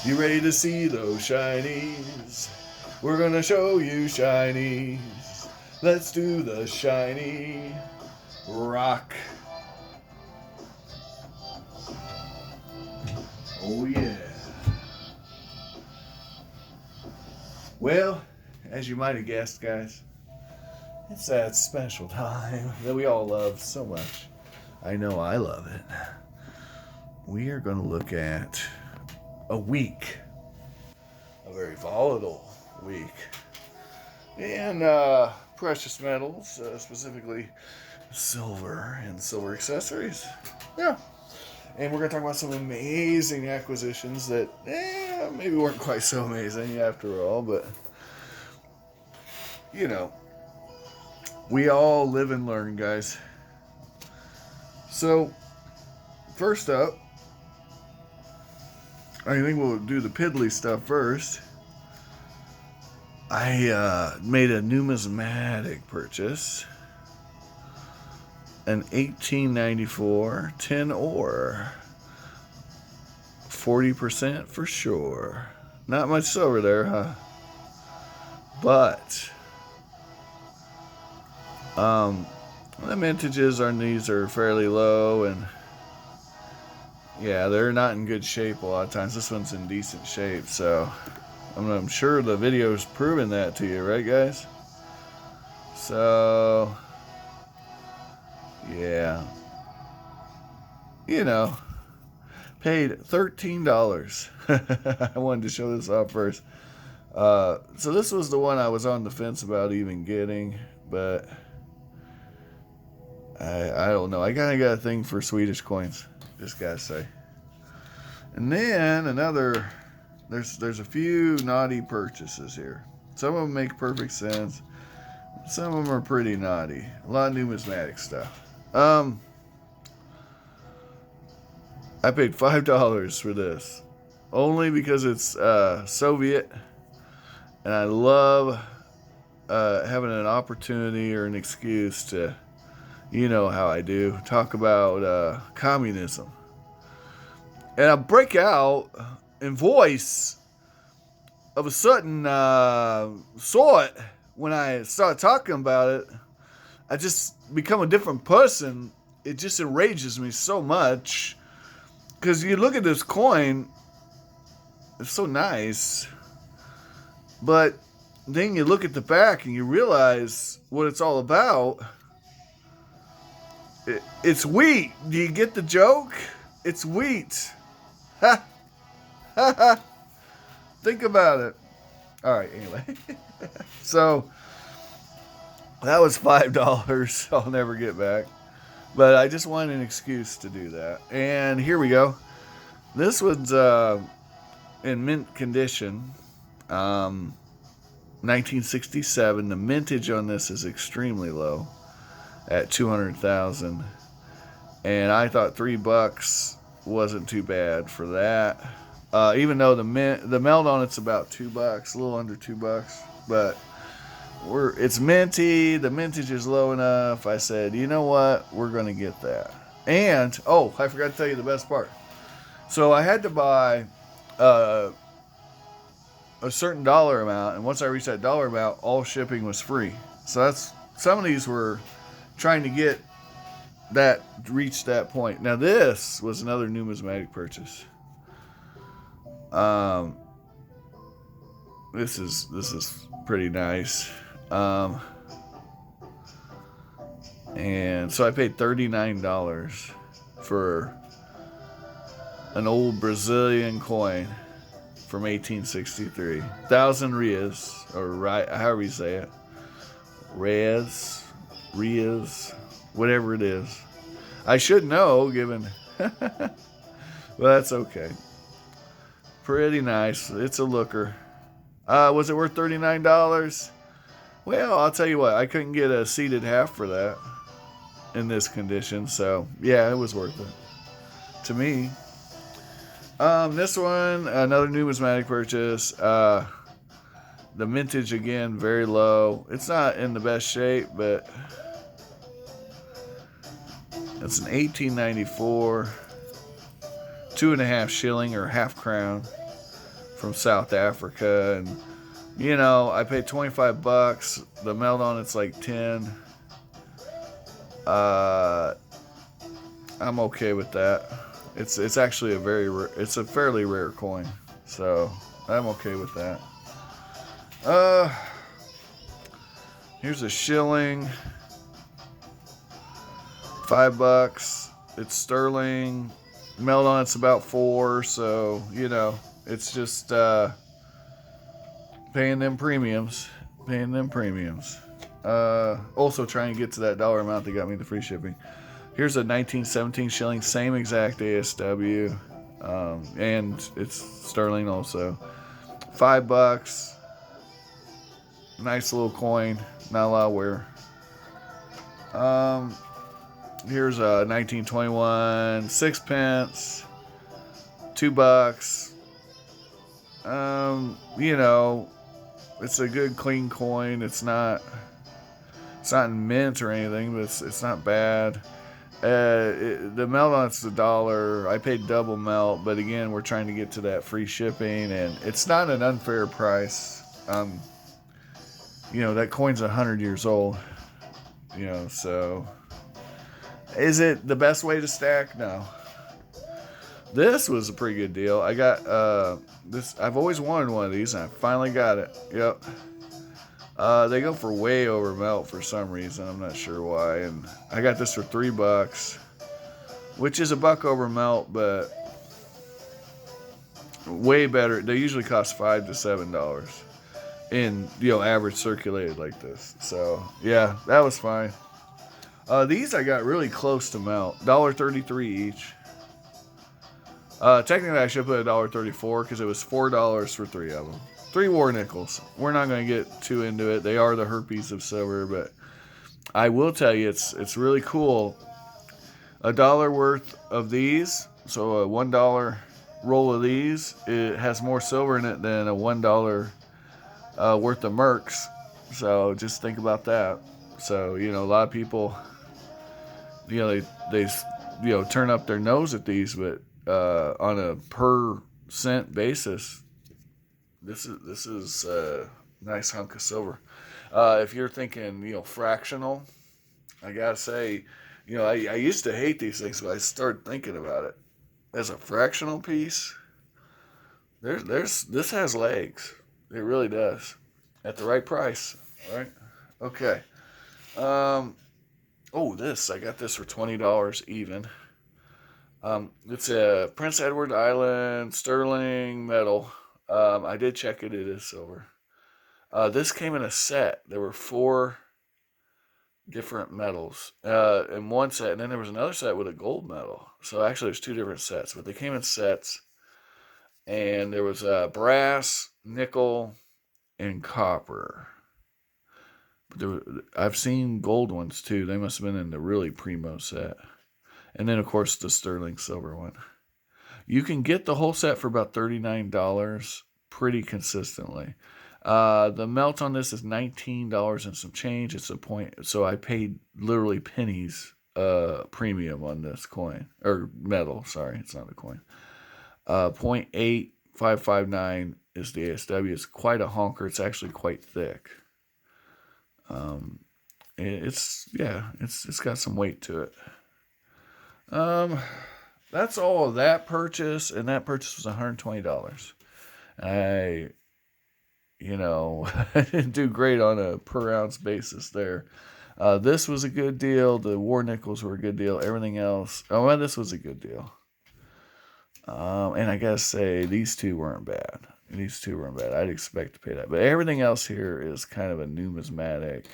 You ready to see those shinies? We're gonna show you shinies. Let's do the shiny rock. Oh yeah. Well, as you might have guessed, guys, it's that special time that we all love so much. I know I love it. We are going to look at a week, a very volatile week, in precious metals, specifically silver and silver accessories. Yeah. And we're going to talk about some amazing acquisitions that maybe weren't quite so amazing after all, but you know, we all live and learn, guys. So, first up, I think we'll do the piddly stuff first. I made a numismatic purchase. An 1894 10 ore. 40% for sure. Not much silver there, huh? But the mintages on these are fairly low, and yeah, they're not in good shape a lot of times. This one's in decent shape, so I'm sure the video's proving that to you, right, guys? So yeah, paid $13. I wanted to show this off first. So this was the one I was on the fence about even getting, but I don't know. I kind of got a thing for Swedish coins, just gotta say. And then there's a few naughty purchases here. Some of them make perfect sense. Some of them are pretty naughty. A lot of numismatic stuff. I paid $5 for this, only because it's Soviet, and I love having an opportunity or an excuse to, you know how I do, talk about communism. And I break out in voice of a certain sort when I start talking about it. I just become a different person. It just enrages me so much. Because you look at this coin, it's so nice. But then you look at the back and you realize what it's all about. It's wheat. Do you get the joke? It's wheat. Ha! Ha ha! Think about it. Alright, anyway. So, that was $5 I'll never get back. But I just wanted an excuse to do that. And here we go. This one's in mint condition. 1967. The mintage on this is extremely low at 200,000. And I thought $3 wasn't too bad for that. Even though the melt on it's about $2, a little under $2. But it's minty, the mintage is low enough. I said, you know what, we're gonna get that. And I forgot to tell you the best part. So I had to buy a certain dollar amount, and once I reached that dollar amount, all shipping was free. So some of these were trying to get that, reach that point. Now this was another numismatic purchase. This is pretty nice. And so I paid $39 for an old Brazilian coin from 1863. 1,000 reais, or however you say it. Reais, whatever it is. I should know, given... Well, that's okay. Pretty nice. It's a looker. Was it worth $39? Well, I'll tell you what. I couldn't get a seated half for that in this condition. So, yeah, it was worth it. To me. This one, another numismatic purchase. The mintage, again, very low. It's not in the best shape, but it's an 1894 2.5 shilling or half crown. from South Africa, and you know, I paid $25. The melt on it's like 10. I'm okay with that. It's actually it's a fairly rare coin, so I'm okay with that. Here's a shilling, $5. It's sterling. Melt on it's about 4, so you know it's just paying them premiums. Also trying to get to that dollar amount that got me the free shipping. Here's a 1917 shilling, same exact ASW, and it's sterling also. $5. Nice little coin, not a lot of wear. Here's a 1921 sixpence, $2. You know, it's a good clean coin. It's not in mint or anything, but it's not bad. The melt on it's $1. I paid double melt, but again, we're trying to get to that free shipping, and it's not an unfair price. You know, that coin's 100 years old. You know, so is it the best way to stack? No. This was a pretty good deal. I got this. I've always wanted one of these, and I finally got it. Yep. They go for way over melt for some reason. I'm not sure why. And I got this for $3, which is $1 over melt, but way better. They usually cost $5 to $7 in, you know, average circulated like this. So yeah, that was fine. These I got really close to melt. $1.33 each. Technically, I should put $1.34 because it was $4 for 3 of them. 3 war nickels. We're not going to get too into it. They are the herpes of silver, but I will tell you, it's really cool. $1 worth of these, so a $1 roll of these, it has more silver in it than a $1 worth of Mercs. So just think about that. So, you know, a lot of people, you know, they you know, turn up their nose at these, but on a per cent basis, this is a nice hunk of silver. If you're thinking, you know, fractional, I gotta say, you know, I used to hate these things, but I started thinking about it. As a fractional piece, this has legs. It really does. At the right price. All right. Okay. I got this for $20 even. It's a Prince Edward Island sterling metal. I did check it. It is silver. This came in a set. There were 4 different metals in one set, and then there was another set with a gold medal. So actually, there's 2 different sets, but they came in sets. And there was brass, nickel, and copper. But I've seen gold ones too. They must have been in the really primo set. And then, of course, the sterling silver one. You can get the whole set for about $39 pretty consistently. The melt on this is $19 and some change. It's a point. So I paid literally pennies premium on this coin. Or metal, sorry. It's not a coin. 0.8559 is the ASW. It's quite a honker. It's actually quite thick. It's got some weight to it. That's all of that purchase, and that purchase was $120. I didn't do great on a per ounce basis there. This was a good deal. The war nickels were a good deal. Everything else, this was a good deal. And I gotta say, these two weren't bad. I'd expect to pay that. But everything else here is kind of a numismatic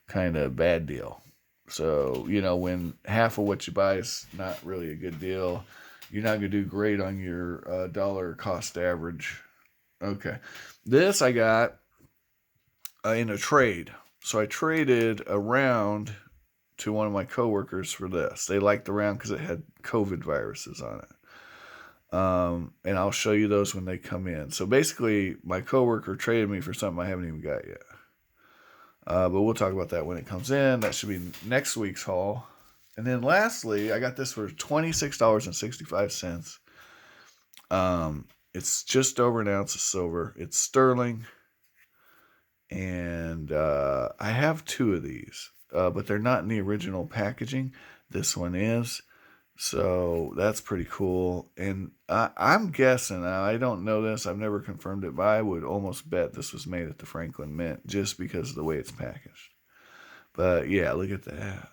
kind of bad deal. So, you know, when half of what you buy is not really a good deal, you're not going to do great on your dollar cost average. Okay. This I got in a trade. So I traded a round to one of my coworkers for this. They liked the round because it had COVID viruses on it. And I'll show you those when they come in. So basically, my coworker traded me for something I haven't even got yet. But we'll talk about that when it comes in. That should be next week's haul. And then lastly, I got this for $26.65. It's just over an ounce of silver. It's sterling. And I have 2 of these, but they're not in the original packaging. This one is. So that's pretty cool. And I'm guessing, I don't know this, I've never confirmed it, but I would almost bet this was made at the Franklin Mint just because of the way it's packaged. But yeah, look at that.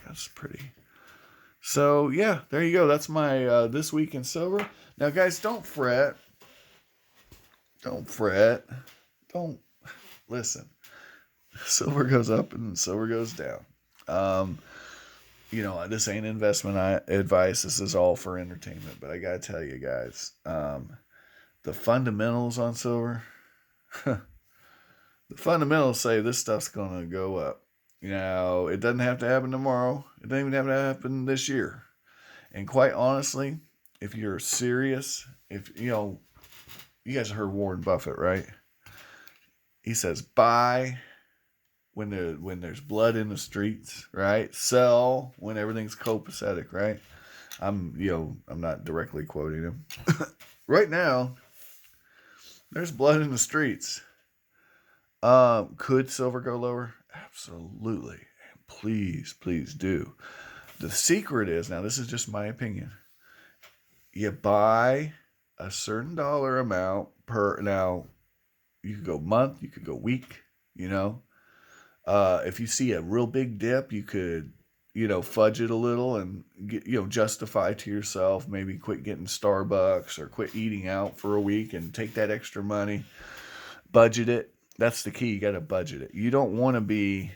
That's pretty. So yeah, there you go. That's my This Week in Silver. Now, guys, don't fret. Don't fret. Don't listen. Silver goes up and silver goes down. This ain't investment advice. This is all for entertainment. But I gotta tell you guys, the fundamentals on silver, the fundamentals say this stuff's gonna go up. It doesn't have to happen tomorrow. It doesn't even have to happen this year. And quite honestly, if you're serious, you guys have heard Warren Buffett, right? He says, buy when there's blood in the streets, right? Sell when everything's copacetic, right? I'm not directly quoting him. Right now, there's blood in the streets. Could silver go lower? Absolutely. Please do. The secret is, now this is just my opinion, you buy a certain dollar amount now you could go month, you could go week, if you see a real big dip, you could, fudge it a little and get, justify to yourself, maybe quit getting Starbucks or quit eating out for a week and take that extra money, budget it. That's the key. You got to budget it. You don't want to be,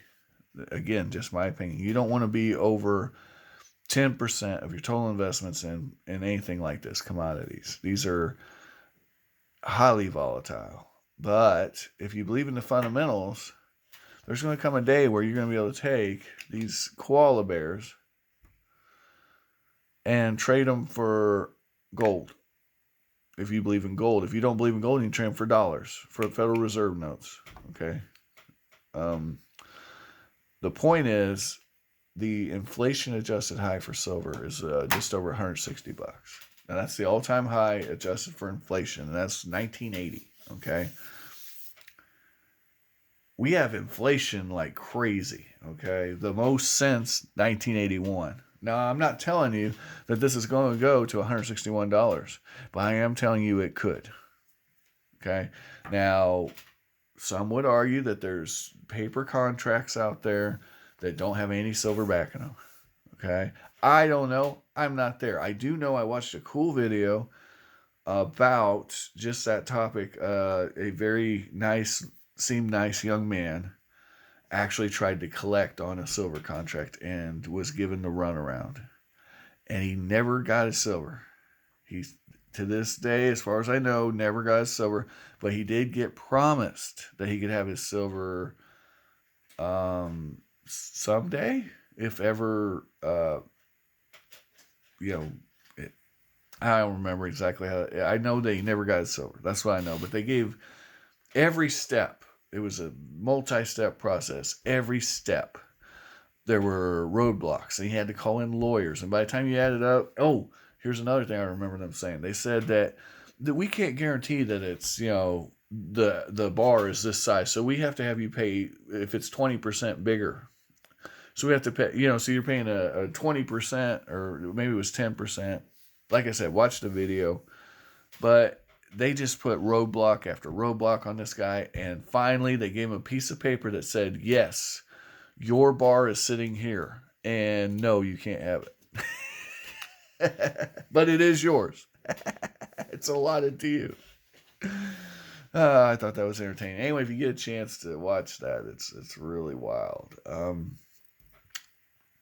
again, just my opinion, you don't want to be over 10% of your total investments in anything like this, commodities. These are highly volatile. But if you believe in the fundamentals, there's going to come a day where you're going to be able to take these koala bears and trade them for gold. If you believe in gold. If you don't believe in gold, you can trade them for dollars, for Federal Reserve notes. Okay? The point is, the inflation-adjusted high for silver is just over $160. Now, that's the all-time high adjusted for inflation, and that's 1980, okay? We have inflation like crazy, okay? The most since 1981. Now, I'm not telling you that this is going to go to $161, but I am telling you it could, okay? Now, some would argue that there's paper contracts out there that don't have any silver backing them, okay? I don't know. I'm not there. I do know I watched a cool video about just that topic. A very seemed nice young man actually tried to collect on a silver contract and was given the runaround. And he never got his silver. He, to this day, as far as I know, never got his silver. But he did get promised that he could have his silver someday, if ever, I don't remember exactly how. I know that he never got his silver. That's what I know. But they gave every step. It was a multi-step process. Every step, there were roadblocks, and he had to call in lawyers. And by the time you add it up, here's another thing I remember them saying. They said that we can't guarantee that it's the bar is this size, so we have to have you pay if it's 20% bigger. So we have to pay, so you're paying a 20%, or maybe it was 10%. Like I said, watch the video. But they just put roadblock after roadblock on this guy. And finally, they gave him a piece of paper that said, yes, your bar is sitting here. And no, you can't have it. But it is yours. It's allotted to you. I thought that was entertaining. Anyway, if you get a chance to watch that, it's really wild.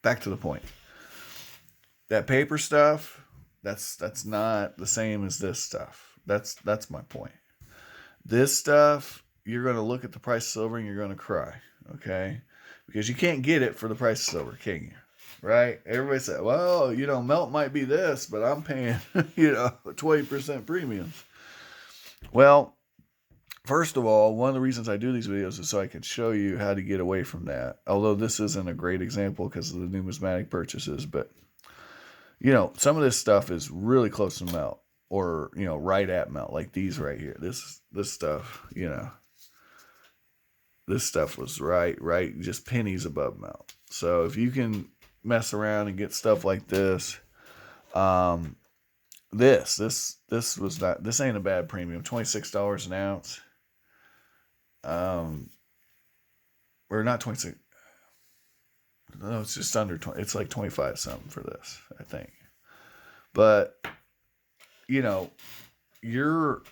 Back to the point. That paper stuff, that's not the same as this stuff. That's my point. This stuff, you're going to look at the price of silver and you're going to cry, okay? Because you can't get it for the price of silver, can you? Right? Everybody said, well, melt might be this, but I'm paying, 20% premiums. Well, first of all, one of the reasons I do these videos is so I can show you how to get away from that. Although this isn't a great example because of the numismatic purchases, but some of this stuff is really close to melt. or, you know, right at melt, like these right here. This stuff, you know, this stuff was right, just pennies above melt. So if you can mess around and get stuff like this, this was not, this ain't a bad premium. $26 an ounce. Or not 26. No, it's just under 20. It's like 25 something for this, I think. But, you know, you're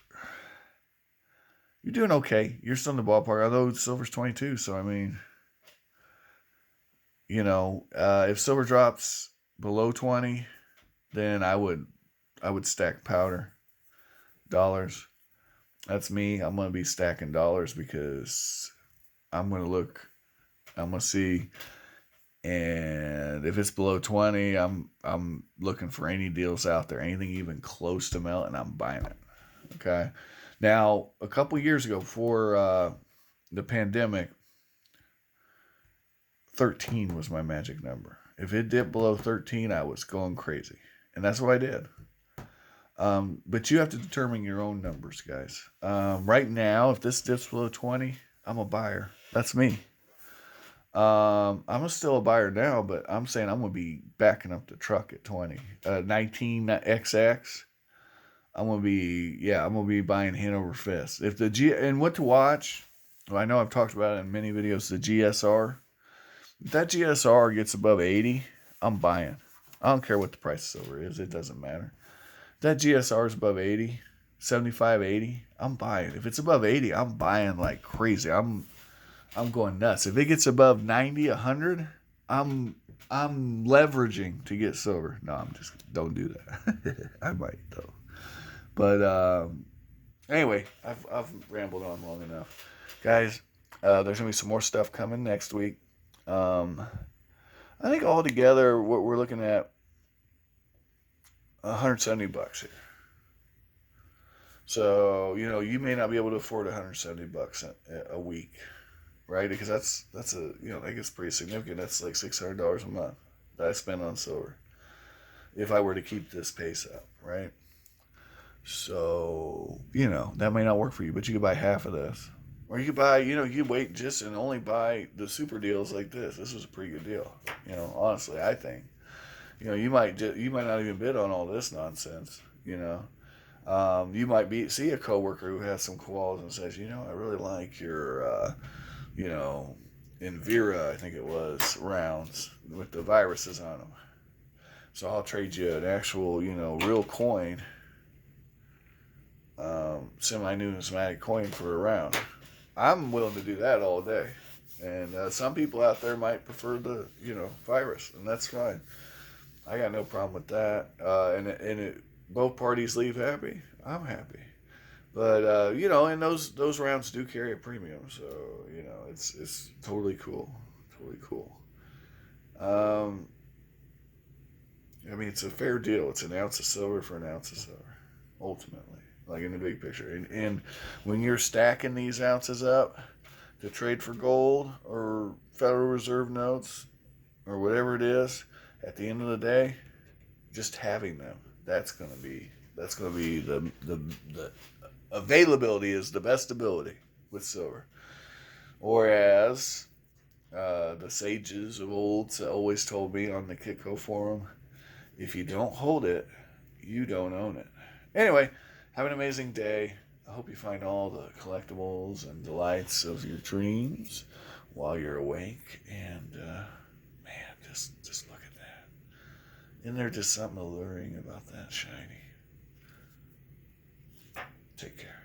doing okay. You're still in the ballpark. Although silver's 22, so I mean, you know, if silver drops below 20, then I would stack powder dollars. That's me. I'm gonna be stacking dollars because I'm gonna see, and if it's below 20, I'm looking for any deals out there, anything even close to melt, and I'm buying it. Okay. Now, a couple years ago, before the pandemic, 13 was my magic number. If it dipped below 13, I was going crazy. And that's what I did. But you have to determine your own numbers, guys. Right now, if this dips below 20, I'm a buyer. That's me. I'm still a buyer now, but I'm saying I'm going to be backing up the truck at 20. 19XX. I'm going to be buying hand over fist. If and what to watch, well, I know I've talked about it in many videos, the GSR. If that GSR gets above 80, I'm buying. I don't care what the price of silver is. It doesn't matter. If that GSR is above 80, 75, 80, I'm buying. If it's above 80, I'm buying like crazy. I'm going nuts. If it gets above 90, 100, I'm leveraging to get silver. No, don't do that. I might though. But anyway, I've rambled on long enough, guys. There's gonna be some more stuff coming next week. I think altogether what we're looking at $170 here. So, you know, you may not be able to afford $170 a week, right? Because that's a, you know, that gets pretty significant. That's like $600 a month that I spend on silver if I were to keep this pace up, right? So, you know, that may not work for you, but you could buy half of this. Or you could buy, you know, you wait just and only buy the super deals like this. This was a pretty good deal, you know, honestly, I think. You know, you might not even bid on all this nonsense, you know. You might see a coworker who has some quals and says, you know, I really like your, you know, Invera, I think it was, rounds with the viruses on them. So I'll trade you an actual, you know, real coin, semi-numismatic coin for a round. I'm willing to do that all day. And some people out there might prefer the, you know, virus, and that's fine. I got no problem with that. Both parties leave happy. I'm happy. But you know, and those rounds do carry a premium, so you know it's totally cool, totally cool. I mean, it's a fair deal. It's an ounce of silver for an ounce of silver, ultimately, like in the big picture. And when you're stacking these ounces up to trade for gold or Federal Reserve notes or whatever it is, at the end of the day, just having them, that's gonna be the availability is the best ability with silver. Whereas the sages of old always told me on the Kitco forum, if you don't hold it, you don't own it. Anyway, have an amazing day. I hope you find all the collectibles and delights of your dreams while you're awake. And man, just look at that. Isn't there just something alluring about that shiny? Take care.